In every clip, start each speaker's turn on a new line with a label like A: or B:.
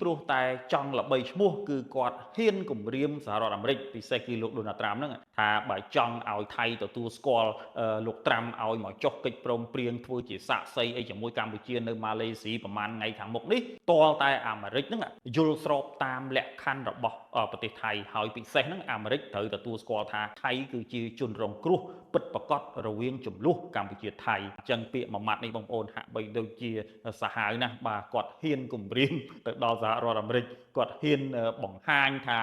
A: ព្រោះតែចង់ល្បីឈ្មោះគឺគាត់ហ៊ានគំរាមសហរដ្ឋអាមេរិកពិសេសគឺលោកដូណាល់ត្រាំហ្នឹងថាបើចង់ឲ្យថៃទទួលស្គាល់លោកត្រាំឲ្យមកចុះកិច្ចព្រមព្រៀងធ្វើជាសាក្សីអីជាមួយកម្ពុជានៅម៉ាឡេស៊ីប្រហែលថ្ងៃខាងមុខនេះទាល់តែអាមេរិកហ្នឹងយល់ស្របតាមលក្ខខណ្ឌរបស់ប្រទេសថៃហើយពិសេសហ្នឹងអាមេរិកត្រូវទទួលស្គាល់ថាថៃគឺជាជនរងគ្រោះពិតប្រាកដរវាងចំនួនកម្ពុជាថៃអញ្ចឹងពាក្យមួយម៉ាត់នេះបងប្អូនហាក់បីដូចជាសាហាវណាស់បាទគាត់ហ៊ានគំរាមទៅដល់សហរដ្ឋអាមេរិកគាត់ហ៊ានបង្ហាញថា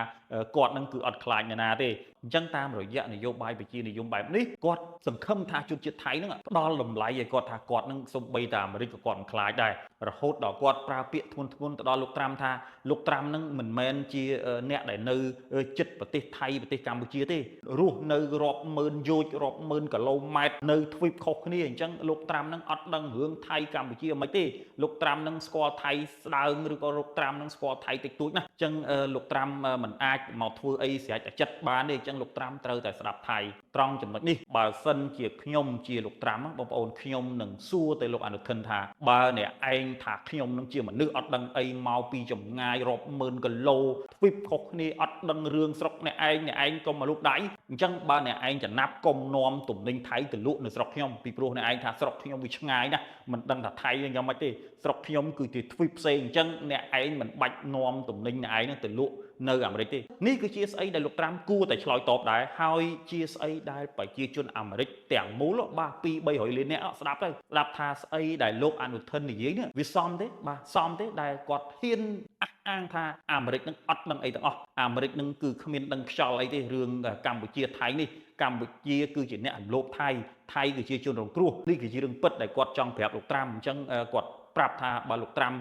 A: គាត់នឹងគឺអត់ខ្លាចអ្នកណាទេអញ្ចឹងតាមរយៈនយោបាយប្រជានិយមបែបនេះគាត់សង្ឃឹមថាជនជាតិថៃនឹងផ្ដល់តម្លៃឲ្យគាត់ថាគាត់នឹងសំបីតែអាមេរិកក៏គាត់មិនខ្លាចដែររហូតដល់គាត់ប្រើពាក្យធ្ងន់ធ្ងរទៅដល់លោកត្រាំថាលោកត្រាំនឹងមិនមែនជាអ្នកដែលនៅចិត្តប្រទេសថៃប្រទេសកម្ពុជាទេរស់នៅរាប់ម៉ឺនយោជរាប់ម៉ឺនគីឡូម៉ែត្រនៅទ្វីបខុសគ្នាអញ្ចឹងលោកត្រាំនឹងអត់ដឹងរឿងថៃកម្ពុជាមិនទេលោកត្រាំនឹងស្គាល់ថៃស្ដើងឬក៏លោកត្រាំនឹងស្គាល់ថៃតិចតួចណាអញ្ចឹងលោកត្រាំមិនអាចមកធ្វើអីស្រេចតែចិត្តបានទេអញ្ចឹងលោកត្រាំត្រូវតែស្ដាប់ថៃត្រង់ចំណុចនេះបើសិនជាខ្ញុំជាលោកត្រាំបងប្អូនខ្ញុំនឹងសួរទៅលោកអនុทิនថាបើអ្នកឯងថាខ្ញុំនឹងជាមនុស្សអត់ដឹងអីមកពីចម្ងាយរាប់ម៉ឺនគីឡូទ្វីបខុសគ្នាអត់ដឹងរឿងស្រុកអ្នកឯងកុំមកលូកដៃអញ្ចឹងបើអ្នកឯងចំណាប់កុំនាំទំនិញថៃទៅលក់នៅស្រុកខ្ញុំពីព្រោះអ្នកឯងថាស្រុកខ្ញុំវាឆ្ងាយណាស់មិនដឹងថាថៃយ៉ាងម៉េចទេស្រុកខ្ញុំគឺជាទ្វីបផ្សេងអញ្ចឹងអ្នកឯងមិនបាច់នាំទំនិញអ្នកឯងនឹងទៅលក់នៅអាមេរិកទេនេះគឺជាស្អីដែលលោកត្រាំគួរតែឆ្លើយតបដែរហើយជាស្អីដែលប្រជាជនអាមេរិកទាំងមូលបាទ2-300លាននាក់ស្ដាប់ទៅស្ដាប់ថាស្អីដែលលោកអនុทิននិយាយនេះវាសមទេបាទសមទេដែលគាត់ហ៊ានអះអាងថាអាមេរិកនឹងអត់ដឹងអីទាំងអស់អាមេរិកនឹងគឺគ្មានដឹងខ្យល់អីទេរឿងកម្ពុជាថៃនេះកម្ពុជាគឺជាអ្នករំលោភថៃគឺជាជនរងគ្រោះនេះគឺជារឿងពិតដែលគាត់ចង់ប្រាប់លោកត្រាំអញ្ចឹងគាត់ប្រាប់ថាបើលោកត្រាំ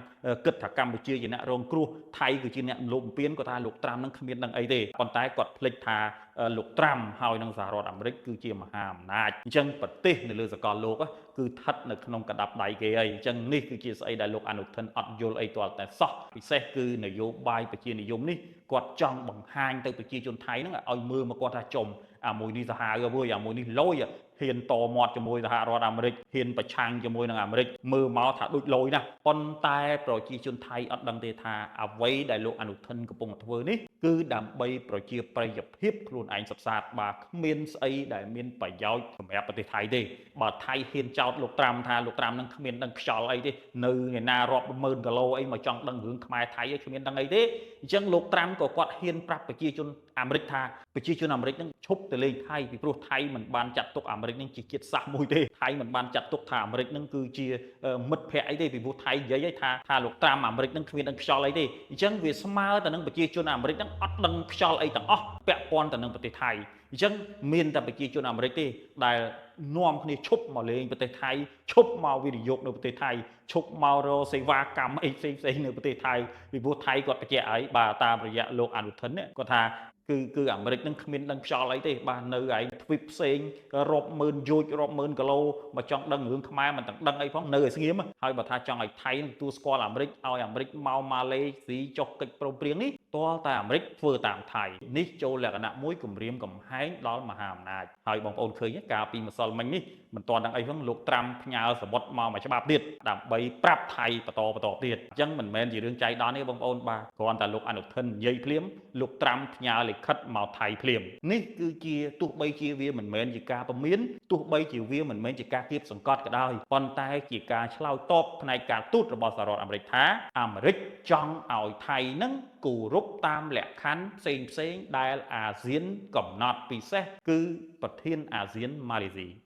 A: គិតថាកម្ពុជាជាអ្នករងគ្រោះថៃគឺជាអ្នកលោភបំពានគាត់ថាលោកត្រាំនឹងគ្មានដឹងអីទេប៉ុន្តែគាត់ភ្លេចថាលោកត្រាំហើយនឹងសហរដ្ឋអាមេរិកគឺជាមហាអំណាចអញ្ចឹងប្រទេសនៅលើសកលលោកគឺស្ថិតនៅក្នុងកណ្ដាប់ដៃគេហើយអញ្ចឹងនេះគឺជាស្អីដែលលោកអនុทิនអត់យល់អីទាល់តែសោះពិសេសគឺនយោបាយប្រជានិយមនេះគាត់ចង់បង្ហាញទៅប្រជាជនថៃហ្នឹងឲ្យមើលមកគាត់ថាចំអាមួយនេះសាហាវវើយអាមួយនេះលយហ៊ានតមាត់ជាមួយសហរដ្ឋអាមេរិកហ៊ានប្រឆាំងជាមួយនឹងអាមេរិកមើលមកថាដូចលយណាស់ប៉ុន្តែប្រជាជនថៃអត់ដឹងទេថាអ្វីដែលលោកអនុทิនកំពុងធ្វើនេះគឺដើម្បីប្រជាប្រិយភាពខ្លួនឯងសុទ្ធសាធបាទគ្មានស្អីដែលមានប្រយោជន៍សម្រាប់ប្រទេសថៃទេបើថៃហ៊ានចោទលោកត្រាំថាលោកត្រាំនឹងគ្មានដឹងខ្យល់អីទេនៅឯណារាប់ម៉ឺនគីឡូអីមកចង់ដឹងរឿងខ្មែរថៃឯងគ្មានដឹងអីទេអញ្ចឹងលោកត្រាំក៏គាត់ហ៊ានប្រាប់ប្រជាជនអាមេរិកថាប្រជាជនអាមេរិកនឹងឈប់ទៅលេងថៃពីព្រោះថៃមិនបានចាត់ទុកអាមេរិកនឹងជាជាតិសាសន៍មួយទេថៃមិនបានចាត់ទុកថាអាមេរិកនឹងគឺជាមិត្តភក្តិអីទេពីព្រោះថៃនិយាយថាលោកត្រាំអាមេរិកនឹងគ្មានដឹងខ្យល់អីទេអញ្ចឹងវាស្មើទៅនឹងប្រជាជនអាមេរិកនឹងអត់ដឹងខ្យល់អីទាំងអស់ពាក់ព័ន្ធទៅនឹងប្រទេសថៃអញ្ចឹងមានតែប្រជាជនអាមេរិកទេដែលនាំគ្នាឈប់មកលេងប្រទេសថៃឈប់មកវិនិយោគនៅប្រទេសថៃឈប់មករកសេវាកម្មអីផ្សេងនៅប្រទេសថៃពីព្រោះថៃគាត់បញ្ជាក់ឲ្យបាទតាមរយៈលោកអនុทิនគាត់ថាគឺអាមេរិកនឹងគ្មានដឹងខ្យល់អីទេបាទនៅឯទ្វីបផ្សេងរាប់ម៉ឺនយោជរាប់ម៉ឺនគីឡូមកចង់ដឹងរឿងខ្មែរមិនទាំងដឹងអីផងនៅឲ្យស្ងៀមហើយបើថាចង់ឲ្យថៃនឹងទទួលស្គាល់អាមេរិកឲ្យអាមេរិកមកម៉ាឡេស៊ីចុះកិច្ចព្រមព្រៀងនេះទាល់តែអាមេរិកធ្វើតាមថៃនេះចូលលក្ខណៈមួយគម្រាមកំហែងដល់មហាអំណាចហើយបងប្អូនឃើញកាលពីម្សិលមិញនេះមិនទាន់ដឹងអីផងលោកត្រាំផ្ញើសមុទ្រមកមួយច្បាប់ទៀតដើម្បីប្រាប់ថៃបន្តទៀតអញ្ចឹងមិនមែនជារឿងចៃដន្យទេបងប្អូនបាទគ្រាន់តែលោកអនុทิននិយាយភ្លាមលោកត្រាំផ្ញើលិខិតមកថៃភ្លាមនេះគឺជាទោះបីជាវាមិនមែនជាការពមៀនទោះបីជាវាមិនមែនជាការគៀបសង្កត់ក៏ដោយប៉ុន្តែជាការឆ្លើយតបផ្នែកការទូតរបស់សហរដ្ឋអាមេរិកថាអាមេរិកចង់ឲ្យថៃនឹងគោរពតាមលក្ខខណ្ឌផ្សេងដែលអាស៊ានកំណត់ពិសេសគឺប្រធានអាស៊ានម៉ាឡេស៊ី